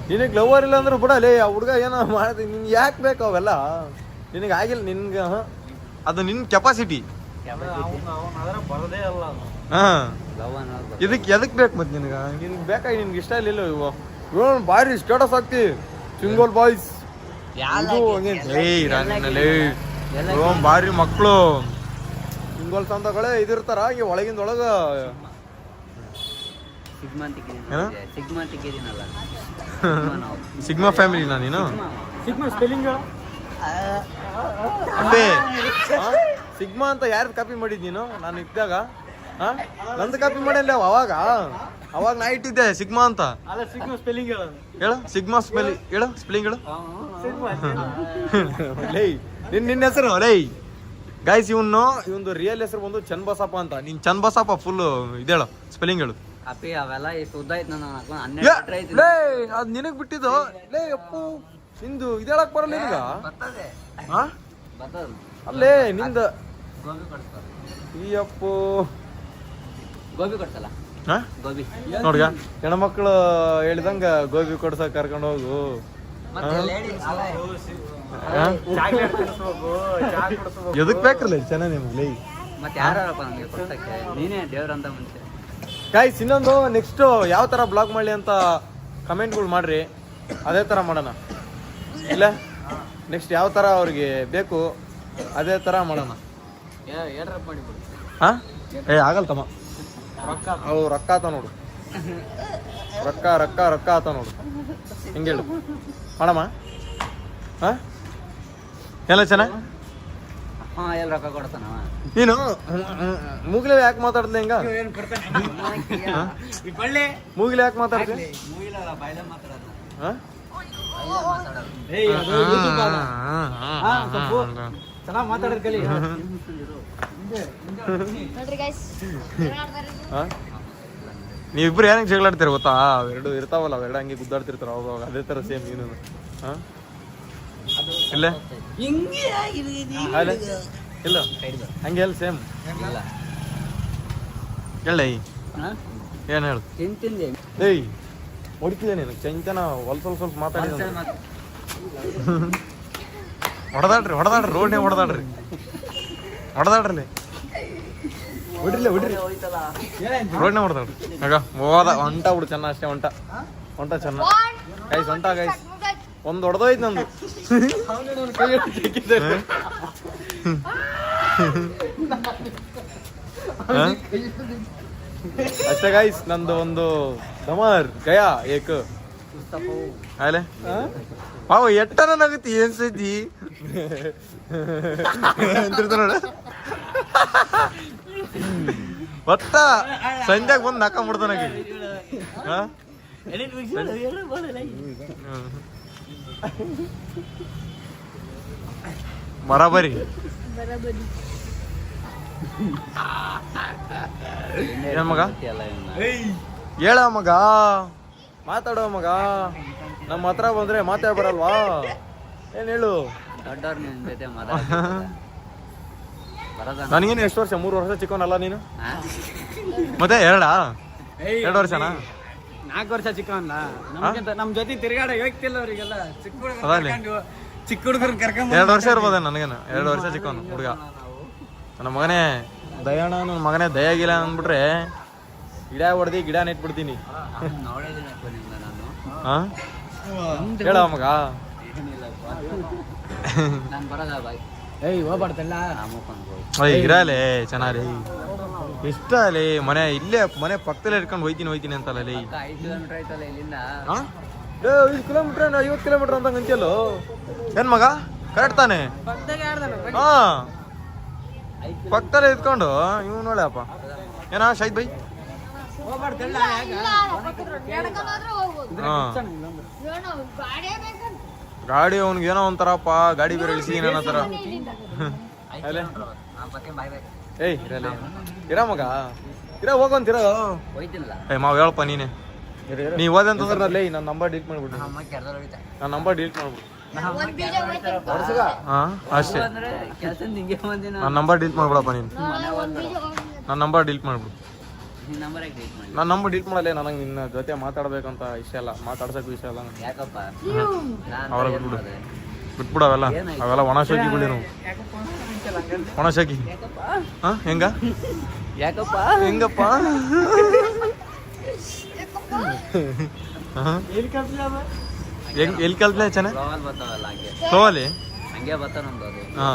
ನಿನಗೆ ಲವರ್ ಇಲ್ಲ ಅಂದ್ರೆ ಬಿಡಲೇ. ಆ ಹುಡುಗ ಏನೋ ಮಾಡ್ತೀನಿ. ನಿನ್ಗೆ ಯಾಕೆ ಬೇಕು ಅವೆಲ್ಲ? ನಿನಗೆ ಆಗಿಲ್ಲ. ನಿನ್ಗೆ ಅದು ನಿನ್ನ ಕೆಪಾಸಿಟಿ. ಹಾಂ, ಎದಕ್ಕೆ ಬೇಕು ಮತ್ತೆ ನಿನಗೆ? ನಿನ್ಗೆ ಬೇಕಾಗಿ ನಿನ್ಗೆ ಇಷ್ಟ ಇಲ್ಲ ಇವು ಭಾರಿ ಸ್ಟೇಟಸ್ ಹಾಕ್ತಿ ಸಿಂಗಲ್ ಬಾಯ್ಸ್. ಭಾರಿ ಮಕ್ಕಳು ಸಿಂಗಲ್ಸ್ ಅಂತಗಳೇ ಇದಿರ್ತಾರ. ಈಗ ಒಳಗಿಂದೊಳಗ ಸಿಗ್ಮಾ ಫ್ಯಾಮಿಲಿನಾ ನೀನು? ಸಿಗ್ಮಾ ಅಂತ ಯಾರ್ದು ಕಾಪಿ ಮಾಡಿದ್ ನೀನು? ನಾನು ಇದ್ದಾಗ ನಂದು ಕಾಪಿ ಮಾಡಿಲ್ಲ. ಅವಾಗ ನಾ ಇಟ್ಟಿದ್ದೆ ಸಿಗ್ಮಾ ಅಂತ. ಹೇಳು ಸಿಗ್ಮಾ ಸ್ಪೆಲ್ಲಿಂಗ್ ಹೇಳು. ಸ್ಪೆಲ್ಲಿಂಗ್ ಹೇಳು. ನಿನ್ನ ಹೆಸರು ಲೈ ಗಾಯ್ಸ್. ಇವಂದು ರಿಯಲ್ ಹೆಸರು ಬಂದು ಚನ್ನಬಸಪ್ಪ ಅಂತ. ನೀನ್ ಚನ್ನಬಸಪ್ಪ ಫುಲ್ ಇದೇಳು. ಸ್ಪೆಲ್ಲಿಂಗ್ ಹೇಳು. ಅದ್ ನಿನಗ್ ಬಿಟ್ಟಿದ್ದು ಲೇ ಅಪ್ಪು. ನಿಂದು ಇದೇಳಕ್ ಬರಲ್ಲ ನಿನಗ? ಅಲ್ಲೇ ನಿಂದ ಈ ಅಪ್ಪು ಗೋಬಿ ಕೊಡ್ಸಲ್ಲ. ನೋಡ್ಗ ಹೆಣ್ಮಕ್ಳು ಹೇಳಿದಂಗ ಗೋಬಿ ಕೊಡ್ಸಕ್ ಕರ್ಕೊಂಡು ಹೋಗು. ಎದಕ್ ಬೇಕಲ್ಲ ಚೆನ್ನಾಗಿ ನಿಮ್ಗೆ. ಮತ್ತೆ ಯಾರಪ್ಪ ನಮಗೆ ಕೊಡ್ಸಕ್ಕೆ? ನೀನೇ ದೇವ್ರಂತ ಮುಂಚೆ. ಗಾಯ್ಸ್ ಇನ್ನೊಂದು ನೆಕ್ಸ್ಟ್ ಯಾವ ಥರ ಬ್ಲಾಗ್ ಮಾಡಲಿ ಅಂತ ಕಮೆಂಟ್ಗಳು ಮಾಡ್ರಿ. ಅದೇ ಥರ ಮಾಡೋಣ. ಇಲ್ಲ ನೆಕ್ಸ್ಟ್ ಯಾವ ಥರ ಅವ್ರಿಗೆ ಬೇಕು ಅದೇ ಥರ ಮಾಡೋಣ. ಹಾಂ ಆಗಲ್ಲ ತಮ್ಮ. ಅವು ರೊಕ್ಕ ಆತ ನೋಡು. ರೊಕ್ಕ ಆತ ನೋಡು. ಹಿಂಗೆ ಹೇಳು ಮಾಡಮ್ಮ. ಹಾಂ ಎಲ್ಲ ಚೆನ್ನಾಗಿ. ಎಲ್ಲಿ ರೊಕ್ಕ ಕೊಡ್ತಾನ ನೀನು? ಮೂಗಿಲೆ ಯಾಕೆ ಮಾತಾಡ್ದೆ ಹಿಂಗ? ಮೂಗಿಲೆ ಯಾಕೆ ಮಾತಾಡ್ತೀನಿ? ಚೆನ್ನಾಗಿ ಮಾತಾಡೋದು ಕಲಿ. ನೋಡ್ರಿ ಗೈಸ್ ನೀವಿಬ್ರು ಏನಕ್ಕೆ ಜಗಳಾಡ್ತೀರ ಗೊತ್ತಾ? ಅವೆರಡು ಇರ್ತಾವಲ್ಲ, ಅವೆರಡು ಹಂಗೆ ಗುದ್ದಾಡ್ತಿರ್ತಾರ ಅವಾಗ, ಅದೇ ಥರ ಸೇಮ್ ನೀನು. ಹಾಂ ಇಲ್ಲ ಇಲ್ಲ ಹಂಗೆ ಎಲ್ಲ ಸೇಮ್ ಹೇಳ ಏನು ಹೇಳು. ಏಯ್ ಹೊಡಿತಿದ್ದೆ ನೀನು ಚಂಚನ ಸ್ವಲ್ಪ ಮಾತಾಡಿದ. ಹೊಡೆದಾಡ್ರಿ ರೋಡ್ನೇ ಹೊಡೆದಾಡ್ರಿ ರೋಡ್ನೇ ಹೊಡೆದಾಡ್ರಿ. ಆಗ ಹೋದ ಹೊಂಟ ಬಿಡು ಚೆನ್ನ, ಅಷ್ಟೇ ಹೊಂಟ ಚೆನ್ನ ಗೈಸ್, ಹೊಂಟ ಗೈಸ್. ಒಂದು ಹೊಡೆದೋಯ್ತು ನಂದು. ಅಷ್ಟೇ ಗೈಸ್, ನಂದು ಒಂದು ಧಮಾರ್ ಗಯಾ ಏಕ ಆಲೆ ಪಾವ ಎಟ್ಟನ ನಗತಿ ಏನ್ ಸತಿ ನೋಡ. ಒಟ್ಟ ಸಂಜೆಗೆ ಬಂದು ನಕ್ಕ ಮುಡ್ತಾನಾಗಿ ಬರಾಬರಿ. ಏನ್ ಮಗ ಹೇಳ ಮಗ, ಮಾತಾಡೋ ಮಗ. ನಮ್ಮ ಹತ್ರ ಬಂದ್ರೆ ಮಾತಾಡ ಬರಲ್ವಾ? ಏನ್ ಹೇಳು. ನನಗೇನು ಎಷ್ಟು ವರ್ಷ? 3 ವರ್ಷ ಚಿಕ್ಕವನಲ್ಲ ನೀನು? ಮತ್ತೆ 2 ವರ್ಷನಾ? 4 ವರ್ಷ ಚಿಕ್ಕವಲ್ಲ. ನಮ್ ಜೊತೆ ತಿರ್ಗಾಡ ಹೋಗ್ತಿಲ್ಲ ಅವ್ರಿಗೆಲ್ಲ. ಚಿಕ್ಕ ಹುಡುಗರು ಕರ್ಕೊಂಡ್ 2 ವರ್ಷ ಇರ್ಬೋದ ನನಗೇನು. 2 ವರ್ಷ ಚಿಕ್ಕವನು ಹುಡುಗ. ನನ್ನ ಮಗನೇ ದಯಾಣ, ನನ್ನ ಮಗನೇ ದಯಾಗಿಲ್ಲ ಅಂದ್ಬಿಟ್ರೆ ಗಿಡ ಹೊಡೆದಿ ಗಿಡ ನೆಟ್ಬಿಡ್ತೀನಿ. ಹಾ ಹೇಳ ಮಗ. ಇರಲೇ ಚೆನ್ನಾಗಿ ಇಷ್ಟ ಅಲ್ಲೇ ಮನೆ ಇಲ್ಲೇ ಮನೆ ಪಕ್ಕದಲ್ಲೇ ಇಟ್ಕೊಂಡು ಹೋಯ್ತೀನಿ ಅಂತಲ್ಲ ಲೇ. 5 ಕಿಲೋಮೀಟರ್ 50 ಕಿಲೋಮೀಟರ್ ಅಂತ ಅಂತೀಯಲ್ಲೋ ಏನ್ ಮಗ? ಕರೆಕ್ಟ್ ತಾನೆ? ಹಾ ಪಕ್ಕದಲ್ಲೇ ಇದ್ಕೊಂಡು ಇವ್ ನೋಡಪ್ಪ ಏನ ಶೈದ್ ಬೈ. ಗಾಡಿ ಅವ್ನಿಗೆ ಏನೋ ಒಂಥರಪ್ಪ, ಗಾಡಿ ಬೇರೆ ಇಳಿಸಿದೀನಿ ಅನ್ನೋ ಥರ. ಏಯ್ ಇರ ಮಗ, ಹೋಗಂತೀರ. ಮಾವ್ ಹೇಳಪ್ಪ ನೀನೆ. ನೀವ್ ಹೋದಂತಂದ್ರೆ ನನ್ನ ನಂಬರ್ ಡಿಲೀಟ್ ಮಾಡ್ಬಿಟ್ಟು ಹಾ ಅಷ್ಟೇ. ನನ್ನ ನಂಬರ್ ಡಿಲೀಟ್ ಮಾಡ್ಬಿಡಪ್ಪ ನೀನು. ನನ್ನ ನಂಬರ್ ಡಿಲೀಟ್ ಮಾಡ್ಬಿಡು. ನನ್ನ ನಂಬರ್ ಡಿಲೀಟ್ ಮಾಡಲ್ಲ. ನನಗೆ ನಿನ್ನ ಜೊತೆ ಮಾತಾಡ್ಬೇಕಂತ ಇಷ್ಟ ಇಲ್ಲ, ಮಾತಾಡ್ಸಕ್ಕೂ ಇಷ್ಟ ಇಲ್ಲ. ಅವರ ಬಿಟ್ಬಿಡು ಅವೆಲ್ಲ ಒಣಶೋಗಿ ಬಿಡಿ ನಾವು. ಒಣಶೋಗಿ ಹಾ ಹೆಂಗಪ್ಪ ಎಲ್ಲಿ ಕಲ್ತ್ಲೆ ಚೆನ್ನಾಗಿ ಫ್ಲೋವಲ್ಲಿ ಹಾ.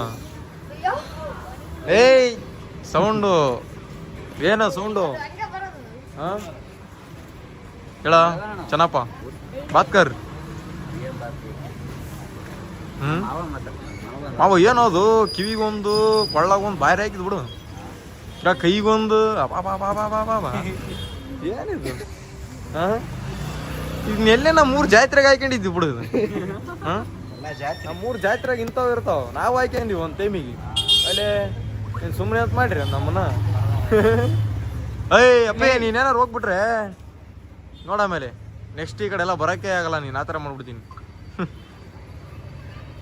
ಏಯ್ ಸೌಂಡು ಏನೋ ಸೌಂಡು ಹಾ ಹೇಳ ಚೆನ್ನಪ್ಪ ಬಾತ್ಕರ್. ಮಾವ ಏನೋದು ಕಿವಿಗೊಂದು ಕೊಳ್ಳಗೊಂದು ಬಾಯ್ರೆ ಹಾಕಿದ್ ಬಿಡು, ಕೈಗೊಂದು ಏನಿದು? ಇದನ್ನೆಲ್ಲೇ ನಾ 3 ಜಾತ್ರೆಗೆ ಹಾಕೊಂಡಿದ್ವಿ ಬಿಡು. ಹಾಂ 3 ಜಾತ್ರೆಗೆ ಇಂಥವು ಇರ್ತಾವ, ನಾವು ಹಾಕೊಂಡಿವಿ ಒಂದು ಟೈಮಿಗೆ. ಅಲ್ಲೇ ನೀನು ಸುಮ್ಮನೆ ಅಂತ ಮಾಡ್ರಿ ನಮ್ಮನ್ನ. ಅಯ್ಯ ಅಪ್ಪೇ ನೀನೇನಾರು ಹೋಗ್ಬಿಟ್ರೆ ನೋಡ ಮೇಲೆ ನೆಕ್ಸ್ಟ್ ಈ ಕಡೆ ಎಲ್ಲ ಬರೋಕ್ಕೆ ಆಗಲ್ಲ. ನೀನು ಆ ಥರ ಮಾಡ್ಬಿಡ್ತೀನಿ.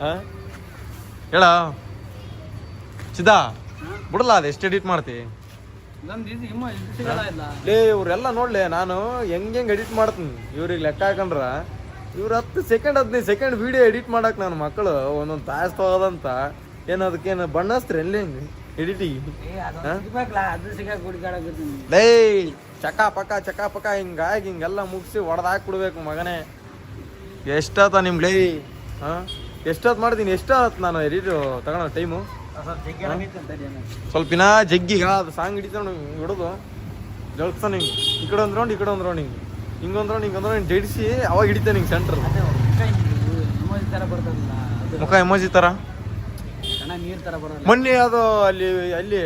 ಹಾಂ ಹೇಳ ಸಿದ್ಧಾ ಬಿಡಲ್ಲ, ಅದು ಎಷ್ಟು ಎಡಿಟ್ ಮಾಡ್ತಿ ಲೇ. ಇವ್ರೆಲ್ಲ ನೋಡ್ಲೆ ನಾನು ಹೆಂಗೆ ಎಡಿಟ್ ಮಾಡ್ತೀನಿ. ಇವ್ರಿಗೆ ಲೆಕ್ಕ ಹಾಕೊಂಡ್ರ ಇವ್ರು 10 ಸೆಕೆಂಡ್ 15 ಸೆಕೆಂಡ್ ವಿಡಿಯೋ ಎಡಿಟ್ ಮಾಡಕ್ ನನ್ನ ಮಕ್ಕಳು ಒಂದೊಂದು ತಾಸು ತಗೋದಂತ. ಏನು ಅದಕ್ಕೇನು ಬಣ್ಣಸ್ತ್ರಿ ಎಲ್ಲಿ ಎಡಿಟಿಗೆ? ಲೇ ಚಕ ಪಕ ಹಿಂಗಾಗಿ ಹಿಂಗೆಲ್ಲ ಮುಗಿಸಿ ಹೊಡೆದಾಕ್ಬಿಡ್ಬೇಕು ಮಗನೇ. ಎಷ್ಟತ್ತ ನಿಮ್ಗೆ ಲೇ? ಹಾಂ ಎಷ್ಟೊತ್ತು ಮಾಡ್ತೀನಿ? ಎಷ್ಟೊತ್ತು ನಾನು ಎಡಿಟ್ ತಗೊಳ್ಳೋ ಟೈಮು? ಸ್ವಲ್ಪಿನ ಜಗ್ಗಿಗ ಅದು ಸಾಂಗ್ ಹಿಡಿತಾನು ಹಿಡಿದು ಜಳ್ಸ್ತಾನೆ ಹಿಂಗೆ. ಈ ಕಡೆ ಒಂದು ರೌಂಡ್ ಹಿಂಗೆ ಹಿಂಗೊಂದು ರೌಂಡ್ ಜಡಿಸಿ ಅವಾಗ ಹಿಡಿತಾನೆ ಹಿಂಗೆ ಸೆಂಟ್ರ್ ಮುಖ ಎಮೋಜಿ ಥರ. ಮೊನ್ನೆ ಅದು ಅಲ್ಲಿ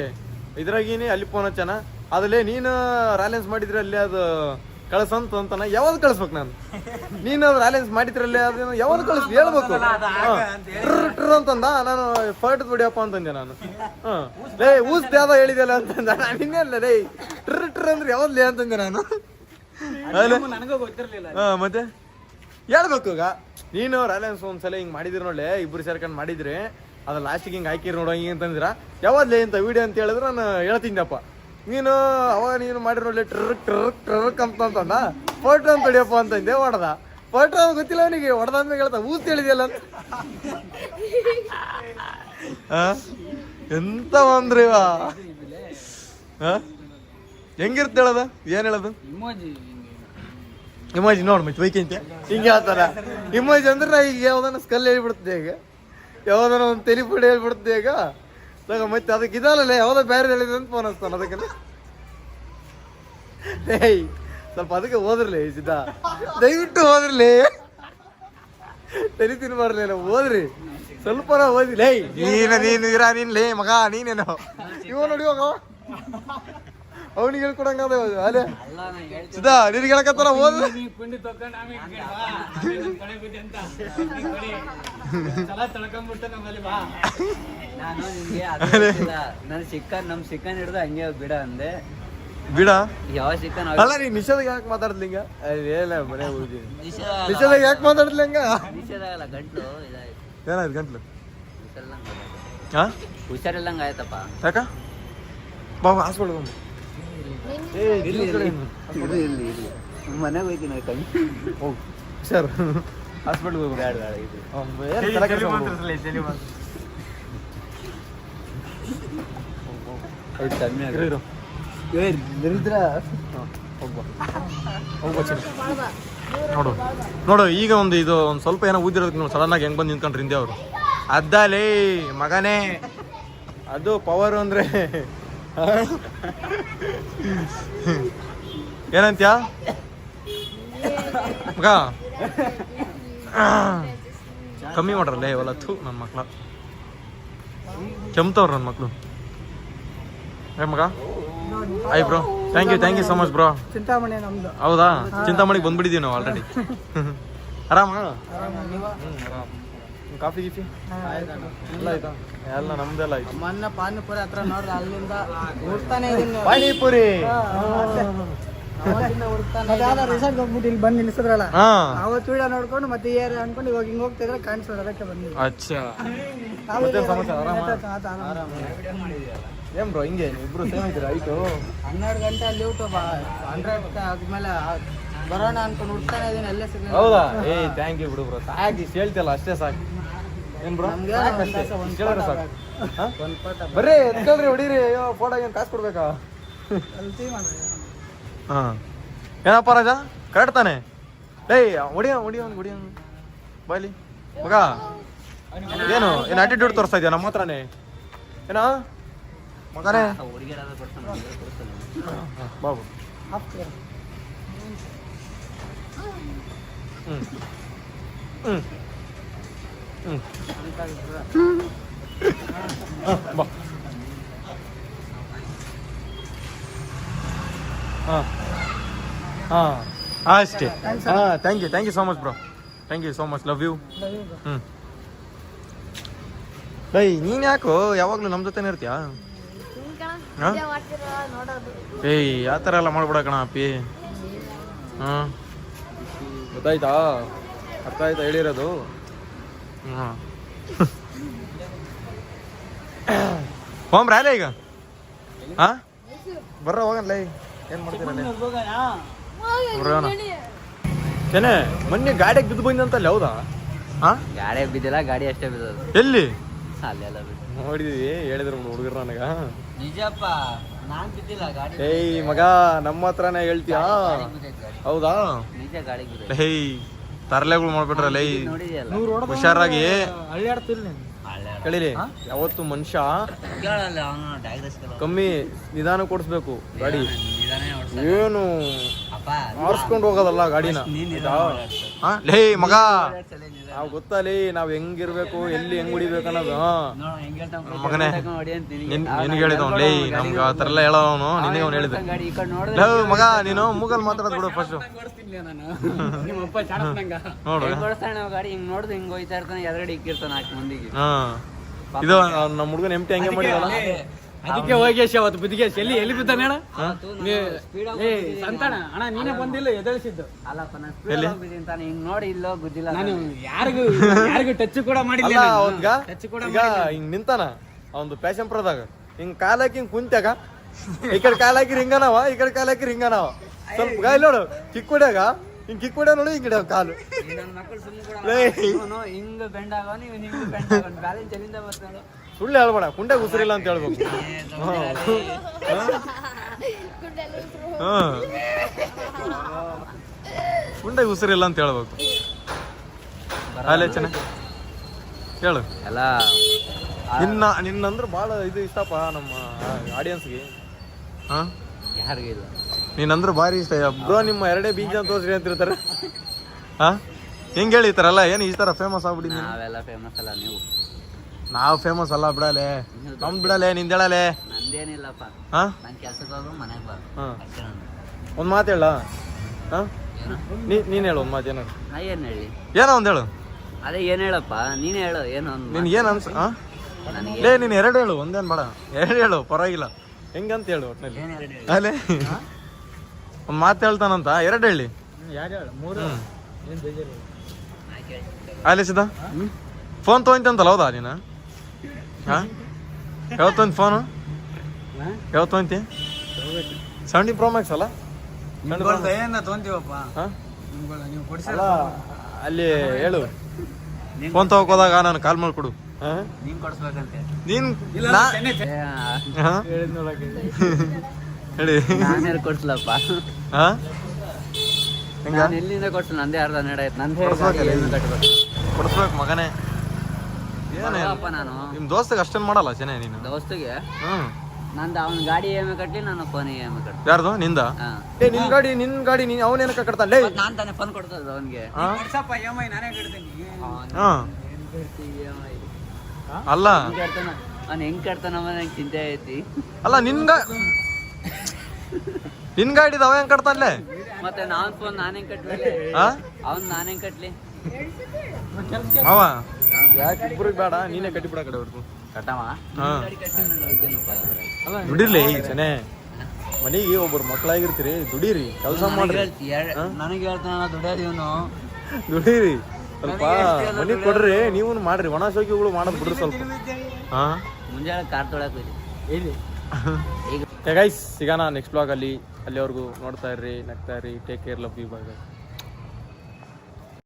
ಇದ್ರಾಗೀನಿ ಅಲ್ಲಿ ಫೋನ್ ಹಚ್ಚನ ಅದಲ್ಲಿ ನೀನು ರಾಲೆನ್ಸ್ ಮಾಡಿದ್ರೆ ಅಲ್ಲಿ ಅದು ಕಳ್ಸಂತ ಅಂತಾನ. ಯಾವ್ದು ಕಳಿಸ್ಬೇಕು ನಾನು? ನೀನು ಅದು ರಾಲೆನ್ಸ್ ಮಾಡಿದ್ರಲ್ಲಿ ಅದು ಯಾವ್ದು ಕಳಿಸ್ ಹೇಳ್ಬೇಕು. ಟ್ರ್ ಅಂತಂದ, ನಾನು ಫರ್ಟ್ ಬಿಡಿಯಪ್ಪ ಅಂತಂದೆ ನಾನು. ಲೇ ಊಸ್ ಯಾವ್ದೋ ಹೇಳಿದೆಲ್ಲ ಅಂತಂದ. ನಾನು ಇನ್ನೆಲ್ಲ ಲೇ ಟ್ರ್ ಅಂದ್ರೆ ಯಾವ್ದು ಲೇ ಅಂತಂದೆ ನಾನು. ನನಗೂ ಗೊತ್ತಿರ್ಲಿಲ್ಲ. ಹಾ ಮತ್ತೆ ಹೇಳ್ಬೇಕು ಈಗ ನೀನು ರಾಯಲೆನ್ಸ್ ಒಂದ್ಸಲ ಹಿಂಗ್ ಮಾಡಿದ್ರಿ ನೋಡ್ಲೆ, ಇಬ್ರು ಸೇರ್ಕೊಂಡು ಮಾಡಿದ್ರಿ, ಅದ್ರ ಲಾಸ್ಟಿಗೆ ಹಿಂಗೆ ಹಾಕಿರಿ ನೋಡೋ ಹಿಂಗೆ ಅಂತಂದಿರ ಯಾವಾಗ್ಲೇ ಇಂಥ ವಿಡಿಯೋ ಅಂತ ಹೇಳಿದ್ರೆ ನಾನು ಹೇಳ್ತೀನಪ್ಪ. ನೀನು ಅವಾಗ ನೀನು ಮಾಡಿರೋ ನೋಡ್ಲೆ ಟ್ರಕ್ ಅಂತಂದ ಫೋಟೋ ಅಂತ ಹೊಡಿಯಪ್ಪ ಅಂತಂದೆ, ಹೊಡೆದ ಫೋಟೋ ಗೊತ್ತಿಲ್ಲ ಅವನಿಗೆ, ಹೊಡೆದಾದ್ಮೇಲೆ ಹೇಳ್ತಾ ಊಸ್ ಹೇಳಿದೆಯಲ್ಲ ಅಂತ. ಎಂತ ಬಂದ್ರಿ ಇವ ಹೆಂಗಿರ್ತ ಹೇಳದ, ಏನ್ ಹೇಳದು ಇಮೋಜಿ ನೋಡ್ ಮತ್ತೆ ವೈಕಂತೆ ಹಿಂಗೆ ಹೇಳ್ತಾರ. ಇಮೋಜಿ ಅಂದ್ರೆ ನಾ ಈಗ ಯಾವ್ದಾನ ಸ್ಕಲ್ ಹೇಳ್ಬಿಡ್ತದೆ, ಈಗ ಯಾವ್ದಾನ ಒಂದು ತೆಲಿಪುಡಿ ಹೇಳ್ಬಿಡ್ತದೆ ಈಗ ಮತ್ತೆ ಅದಕ್ಕೆ ಇದಲ್ಲ ಯಾವ್ದೋ ಬೇರೆ ಹೇಳಿದೆ ಅಂತ ಫೋನ್ ಹಚ್ತಾನ. ಅದಕ್ಕೆ ಏಯ್ ಸ್ವಲ್ಪ ಅದಕ್ಕೆ ಹೋದ್ರಲಿ ಸಿದ್ಧ, ದಯವಿಟ್ಟು ಹೋದ್ರಲಿ, ತಲೆ ತಿನ್ಬಾರ್ಲಿಲ್ಲ, ಹೋದ್ರಿ ಸ್ವಲ್ಪ ಓದಿಲ್ಲ. ನೀನು ಇರ ನೀನ್ಲೇ ಮಗ, ನೀನೇನು ಇವ ನೋಡಿ ಹೋಗ ಅವನಿಗೆ ಹೇಳ್ಕೊಡಂಗ ಅಲ್ಲೇ ಸಿದ್ಧ ನಿನ್ಗೆ ಹೇಳಕತ್ತಾರ ಓದ್. ನಮ್ ಚಿಕನ್ ಹಿಡ್ದು ಹಂಗೆ ಬಿಡ ಅಂದೆ, ಬಿಡ ಯಾವ ಚಿಕನ್ ಅಲ್ಲ. ನೀ ನಿಷೇಧಾಗ ಯಾಕೆ ಮಾತಾಡ್ಲಿಂಗ, ಏನ ಮನೆ ಹೋಗಿದ್ದೀನಿ ನಿಷೇಧಾಗ ಯಾಕೆ ಮಾತಾಡ್ಲಿಂಗ, ನಿಷೇಧಾಗಲ್ಲ ಗಂಟ್ಲು ಏನಾಯ್ತು ಗಂಟ್ಲು? ಹಾ ಹುಷಾರಿಲ್ಲಂಗ ಆಯ್ತಪ್ಪ. ಯಾಕ ಬಾಬಾ ಹಾಸ್ಪಿಟಲ್ ಬಂದು ಮನೆಗೆ ಹೋಯ್ತೀನಿ ಹೋಗು ಸರ್, ಹಾಸ್ಪಿಟಲ್ ಹೋಗ್ಬಿಡು. ನೋಡು ನೋಡು ಈಗ ಒಂದು ಇದು ಒಂದು ಸ್ವಲ್ಪ ಏನೋ ಊದಿರೋದಕ್ಕೆ ನೀವು ಸಡನ್ ಆಗಿ ಹೆಂಗ್ ಬಂದು ನಿಂತ್ಕೊಂಡ್ರಿ ಹಿಂದೆ ಅವರು. ಅದ್ದಲೇ ಮಗನೇ ಅದು ಪವರ್ ಅಂದ್ರೆ ಏನಂತ್ಯಾ ಮಗ, ಕಮ್ಮಿ ಮಾಡ್ರಲ್ಲ ಇವೆಲ್ಲ. ಥೂ ನನ್ನ ಮಕ್ಳ ಕೆಮ್ತವ್ರ ನನ್ನ ಮಕ್ಳು. ಏ ಮಗ hi bro, thank you so much bro. Chintamani ನಮ್ದು. ಹೌದಾ, ಚಿಂತಾಮಣಿಗೆ ಬಂದ್ಬಿಟ್ಟಿದೀವಿ ನಾವು ಆಲ್ರೆಡಿ. ಆರಾಮ? ಕಾಫಿ ಗೀಫಿ ಎಲ್ಲ ಆಯ್ತಾ? ಎಲ್ಲ ನಮ್ದೆಲ್ಲ ಆಯ್ತು. ಮೊನ್ನೆ ಪಾನಿಪುರಿ ಹತ್ರ ನೋಡ್ರಿ, ಅಲ್ಲಿಂದ ಹುಡ್ತಾನೆ ಇದೀನಿ. ಪಾನಿಪುರಿ ರಿಸಾರ್ಟ್ ಹೋಗ್ಬಿಟ್ಟು ಇಲ್ಲಿ ಬಂದು ನಿಲ್ಸಿದ್ರಲ್ಲ, ಅವತ್ತು ವಿಡಿಯೋ ನೋಡ್ಕೊಂಡು ಮತ್ತೆ ಏರ್ ಅನ್ಕೊಂಡು ಇವಾಗ ಹಿಂಗ್ ಹೋಗ್ತಿದ್ರೆ ಕಾಣಿಸೋದು, ಅದಕ್ಕೆ ಬಂದಿದ್ವಿ. ಅಚ್ಚಾ ಏನ್ ಬ್ರೋ ಹಿಂಗೆ ಇಬ್ರು ಸೇಮ್ ಇದ್ದೀರಾ? ಆಯ್ತು 12 ಗಂಟೆ ಅಲ್ಲಿ ಊಟ 100 ಆದ್ಮೇಲೆ ಬರೋಣ ಅನ್ಕೊಂಡು ಹುಡ್ತಾನೆ ಇದೀನಿ, ಅಲ್ಲೇ ಸಿಗ್ಲಿಲ್ಲ. ಹೌದಾ? ಏ ಥ್ಯಾಂಕ್ ಯು ಬಿಡು ಬ್ರೋ, ಸಾಕು ಇಷ್ಟು ಹೇಳ್ತಿಯಲ್ಲ ಅಷ್ಟೇ ಸಾಕು. ಏನ್ ಬ್ರೋ ಬರ್ರಿ ಎತ್ಕೊಳ್ರಿ, ಹೊಡೀರಿ. ಅಯ್ಯೋ ಫೋಟೋ ಏನು ಕಾಸು ಕೊಡ್ಬೇಕಾ? ಹಾ ಏನಪ್ಪ ರಾಜ ಕರೆಕ್ಟ್ ತಾನೆ? ಏಯ್ ಹೊಡಿಯ ಬಾಯ್ಲಿ ಮಗ. ಏನು ಆಟಿಟ್ಯೂಡ್ ತೋರಿಸ್ತಾ ಇದೆಯಾ ನಮ್ಮ ಹತ್ರನೇ ಏನ ಮಗನೇ? ಬಾಬು ಬಾ. ಅಷ್ಟೇ. Thank you so much bro, thank you so much, love you. Bye ನೀನ್ ಯಾಕೋ ಯಾವಾಗ್ಲೂ ನಮ್ಮ ಜೊತೆನೇ ಇರ್ತೀಯಾ? ಏಯ್ ಆ ಥರ ಎಲ್ಲ ಮಾಡ್ಬಿಡ ಕಣ ಅಪ್ಪಿ. ಗೊತ್ತಾಯ್ತಾ? ಅರ್ಥ ಆಯ್ತಾ ಹೇಳಿರೋದು? ಹೋಮ್ ರಾಲೆ ಈಗ ಬರ್ರ ಹೋಗಲ್ಲ. ಏನ್ ಮಾಡ್ತೀರಲ್ಲ ಚೆನ್ನೆ ಮೊನ್ನೆ ಗಾಡಿಗೆ ಬಿದ್ದು ಬಂದಂತಲ್ಲ? ಹೌದಾ? ಗಾಡಿ ಬಿದ್ದಿಲ್ಲ, ಗಾಡಿ ಅಷ್ಟೇ ಬಿದ್ದದು. ಎಲ್ಲಿ ಅಲ್ಲೆಲ್ಲ ನೋಡಿದೀವಿ, ಹೇಳಿದ್ರು ಹುಡುಗರು ನನಗ. ನಿಜಪ್ಪ, ನಾನ್ ಬಿದ್ದಿಲ್ಲ ಗಾಡಿ. ಏಯ್ ಮಗ ನಮ್ಮ ಹತ್ರನೇ ಹೇಳ್ತೀಯಾ? ಹೌದಾ? ನಿಜ ಗಾಡಿ ಬಿದ್ದ. ಏಯ್ ತರಲೆಗಳು ಮಾಡ್ಬಿಟ್ರಲ್ಲ. ನೋಡಿದ್ಯಲ್ಲ ಹುಷಾರಾಗಿ ಹಳ್ಳಿಯಾಡ್ತಿರ್ಲಿ ಕಳೀಲಿ. ಯಾವತ್ತು ಮನುಷ್ಯ ಕಮ್ಮಿ ನಿಧಾನ ಕೊಡಿಸ್ಬೇಕು ಗಾಡಿ. ಏನು ಆರಿಸ್ಕೊಂಡು ಹೋಗೋದಲ್ಲ ಗಾಡಿನ. ಲೇ ಮಗ ನಾವ್ ಗೊತ್ತಲ್ಲಿ ನಾವ್ ಹೆಂಗಿರ್ಬೇಕು, ಎಲ್ಲಿ ಹೆಂಗ್ ಹೊಡಿಬೇಕು ಅನ್ನೋದು. ಮಗನೇ ನಿನ್ಗೆ ಹೇಳಿದವ್ ಲೇ, ನಮ್ಗೆ ಆ ಥರ ಎಲ್ಲ ಹೇಳೋನು ನಿನಗೆ ಅವ್ನು ಹೇಳಿದ. ಲೇ ಮಗ ನೀನು ಮೂಗಲ್ ಮಾತಾಡೋದು ಬಿಡು ಫಸ್ಟ್. ನೋಡು ಗಾಡಿ ಹಿಂಗ್ ನೋಡ್ದು ಹಿಂಗ್ ಹೋಯ್ತಾ ಇರ್ತಾನೆ, ಎದುರುಗಡೆ ಇಕ್ಕಿರ್ತಾನೆ 4 ಮಂದಿಗೆ. ಇದು ನಮ್ಮ ಹುಡುಗನ ಎಂಟಿ ಹಂಗೆ ಮಾಡಿದಲ್ಲ. ಅದಕ್ಕೆ ಹೋಗೇಶ ಅವತ್ತು ಬುದ್ಧಿಗೇಶ್ ಎಲ್ಲಿ ಬಿದ್ದಾನೆ ಅಣ್ಣ ಏ ಸಂತಾನ ಅಣ್ಣ ನೀನೇ ಬಂದಿಲ್ಲ ಎದಳಿಸಿದ್ದು ಅಲ್ಲಪ್ಪ ನಾನು ಎಲ್ಲಿ? ಹೋಗಿದ್ದೀನಿ ಹಿಂಗ್ ನೋಡಿ ಇಲ್ಲೋ ಗುದ್ದಿಲ್ಲ ನಾನು ಯಾರಿಗೂ ಟಚ್ ಕೂಡ ಮಾಡಿಲ್ಲ ಅಲ್ಲ ನಾನು. ಅವನ್ಗ ಟಚ್ ಕೂಡ ಈಗ ಹಿಂಗ್ ನಿಂತಾನ ಅವಂದು ಪ್ಯಾಶನ್ ಪ್ರದಾಗ ಹಿಂಗ್ ಕಾಲ್ ಹಾಕಿ ಹಿಂಗ್ ಕುಂತ್ಯಾಗ ಈ ಕಡೆ ಕಾಲ್ ಹಾಕಿ ಹಿಂಗನವ ಈ ಕಡೆ ಕಾಲ್ ಹಾಕಿ ಹಿಂಗನವ ಸ್ವಲ್ಪ ಗಾಯ ನೋಡು ಕಿಕ್ ಹೊಡ್ಯಾಗ ಹಿಂಗ್ ಕಿಕ್ ಹೊಡ್ಯಾಗ ನೋಡು ಹಿಂಗ್ ಇಡ್ಯಾವ ಕಾಲು ನನ್ನ ಮಕ್ಕಳು ಸುಮ್ಮನೆ ಕೂಡ ಲೇ. ಇವನು ಹಿಂಗ್ ಬೆಂಡ್ ಆಗೋನು ಇವನು ಹಿಂಗ್ ಬೆಂಡ್ ಆಗೋನು ಬ್ಯಾಲೆನ್ಸ್ ಎಲ್ಲಿಂದ ಬರ್ತಾನೆ ಸುಳ್ಳು ಹೇಳ್ಬೇಡ ಕುಂಡೆ ಉಸಿರಿಲ್ಲ ಅಂತ ಹೇಳ್ಬೇಕು ಕುಂಡೆ ಉಸಿರಿಲ್ಲ ಅಂತ ಹೇಳ್ಬೇಕು ಅಲ್ಲೇ ಚೆನ್ನಾಗಿ ಹೇಳು ಎಲ್ಲ ನಿನ್ನಂದ್ರೆ ಭಾಳ ಇದು ಇಷ್ಟಪ್ಪ ನಮ್ಮ ಆಡಿಯನ್ಸ್ಗೆ ಹಾ ಯಾರಿಗೂ ಇಲ್ಲ ನೀನಂದ್ರೆ ಭಾರಿ ಇಷ್ಟ ಬ್ರೋ ನಿಮ್ಮ ಎರಡೇ ಬೀಜ ತೋರಿಸ್ರಿ ಅಂತಿರ್ತಾರೆ ಹಾ ಹೆಂಗ್ ಹೇಳಿ ಈ ಥರ ಅಲ್ಲ ಏನು ಈ ಥರ ಫೇಮಸ್ ಆಗ್ಬಿಡಿ ನಾವೆಲ್ಲ ಫೇಮಸ್ ಅಲ್ಲ ನೀವು ನಾವು ಫೇಮಸ್ ಅಲ್ಲ ಬಿಡಲೆ ನಮ್ದು ಬಿಡಲೆ ನಿಂದ ಹೇಳಲೆ ನಂದೇನಿಲ್ಲಪ್ಪ ಹಾ ನಾನು ಕೆಲ್ಸಕ್ಕೆ ಹೋದ್ರು ಮನೆಗೆ ಬಾ ಹಾ ಅಷ್ಟೇ ನಂದು. ಒಂದು ಮಾತು ಹೇಳ ಹಾ ಏನು ನೀನು ಹೇಳು ಒಂದು ಮಾತು ಏನೋ ನಾ ಏನು ಹೇಳಿ ಏನೋ ಒಂದು ಹೇಳು ಅದೇ ಏನು ಹೇಳಪ್ಪ ನೀನು ಹೇಳು ಏನು ಒಂದು ನಿನ್ಗೆ ಏನು ಅನ್ಸ ಹಾ ನನಗೆ ಲೇ ನೀನು ಎರಡು ಹೇಳು ಒಂದೇನು ಬೇಡ ಎರಡು ಹೇಳು ಪರವಾಗಿಲ್ಲ ಹೆಂಗಂತ ಹೇಳು ಒಟ್ಟಿನಲ್ಲಿ ಏನು ಹೇಳಿ ಅಲ್ಲೇ ಒಂದು ಮಾತು ಹೇಳ್ತಾನಂತ ಎರಡು ಹೇಳಿ ಅಲ್ಲೇ ಸಿದ್ದ ಫೋನ್ ತೊಗೊಂತಂತಲ್ಲ ಹೌದಾ ನೀನು ಹಾ ಯಾವತ್ತು ತೊಗೊಂತ ಫೋನು ಯಾವತ್ತು ತೊಗೊಂತಿ 17 Pro Max ಅಲ್ಲ ಏನ ತೊಗೊಂತೀವಪ್ಪ ಹಾ ನೀವು ಕೊಡಿಸಿ ಅಲ್ಲ ಅಲ್ಲಿ ಹೇಳು ಫೋನ್ ತಗೋದಾಗ ನಾನು ಕಾಲ್ ಮಾಡ್ಕೊಡು ಹಾ ನೀನು ಕೊಡಿಸ್ಬೇಕಂತೆ ನೀನ್ ಇಲ್ಲ ನಾ- ಚೆನ್ನೆ ಹಾ? ಹೇಳಿ ನಾನೇ ಕೊಡ್ಸಲಪ್ಪ ಹಾ ಹೆಂಗ ನಾನು ಎಲ್ಲಿಂದ ಕೊಡ್ಸು ನಂದೇ ಅರ್ಧ ನಡೆಯತ್ತೆ ನಂದೇ ಕೊಡಿಸ್ಬೇಕು ಮಗನೇ ಏನೇ ಅಪ್ಪ ನಾನು ನಿಮ್ ದೋಸ್ತಗೆ ಅಷ್ಟೇನ್ ಮಾಡಲ್ಲ ಚೆನ್ನೆ ನೀನು ದೋಸ್ತಿಗೆ ಹ್ಮ್ ನಂದು ಅವನ ಗಾಡಿ EMI ಕಟ್ಲಿ ನಾನು ಫೋನ್ EMI ಕಟ್ಲಿ ಯಾರ್ದು ನಿಂದ ಹಾ ಏ ನಿನ್ ಗಾಡಿ ನೀನ್ ಅವನೇನಕ್ಕ ಕಟ್ತಾನೆ ಲೇ ನಾನು ತಾನೇ ಫೋನ್ ಕೊಡ್ತದ ಅವನಿಗೆ ಹಾ ಕೊಡ್ಸಪ್ಪ EMI ನಾನೇ ಕಟ್ತೀನಿ ಹಾ ಅಲ್ಲ ಅವ್ನು ಹೆಂಗ್ ಕಟ್ತಾನ ನಂಗೆ ಚಿಂತೆ ಐತಿ ಅಲ್ಲ ನಿನ್ ಗಾಡಿದ ಅವ ಹೆಂಗ್ ಕಟ್ತಾನೆ ಮತ್ತೆ ನಾನ್ ಫೋನ್ ನಾನೇ ಕಟ್ಲಿ ಹಾ ಅವ್ನ್ ನಾನೇ ಕಟ್ಲಿ ಅವ ಯಾಕೆ ಇಬ್ರಿಗೆ ಬೇಡ ನೀನೇ ಕಟ್ಟಿ ಬಿಡ ಕಡೆ ಹೊರ್ತು ಕಟ್ಟವ ಹಾ ಗಾಡಿ ಕಟ್ಟಿ ನಾನು ಹೋಗ್ತೀನಪ್ಪ ಅದ್ರಾಗ. ದುಡಿರ್ಲಿ ಚೆನ್ನೆ ಮನೆಗೆ ಒಬ್ಬರು ಮಕ್ಳಾಗಿರ್ತೀರಿ ದುಡೀರಿ ಕೆಲಸ ಮಾಡ್ರಿ ನನಗೆ ಹೇಳ್ತಾನ ದುಡಿಯೋದು ಇವನು ದುಡೀರಿ ಸ್ವಲ್ಪ ಮನೆಗೆ ಕೊಡ್ರಿ ನೀವು ಮಾಡ್ರಿ ಒಣ ಶೋಕಿಗಳು ಮಾಡೋದು ಬಿಡ್ರಿ ಸ್ವಲ್ಪ ಹಾ ಮುಂಜಾನೆ ಕಾರ್ ತೊಳಕ್ ಹೋಯ್ತು ಈಗ ಗೈಸ್ ಸಿಗೋಣ ನೆಕ್ಸ್ಟ್ ಬ್ಲಾಗ್ ಅಲ್ಲಿವರೆಗೂ ನೋಡ್ತಾ ಇರ್ರಿ ನಗ್ತಾ ಇರ್ರಿ take care love you by.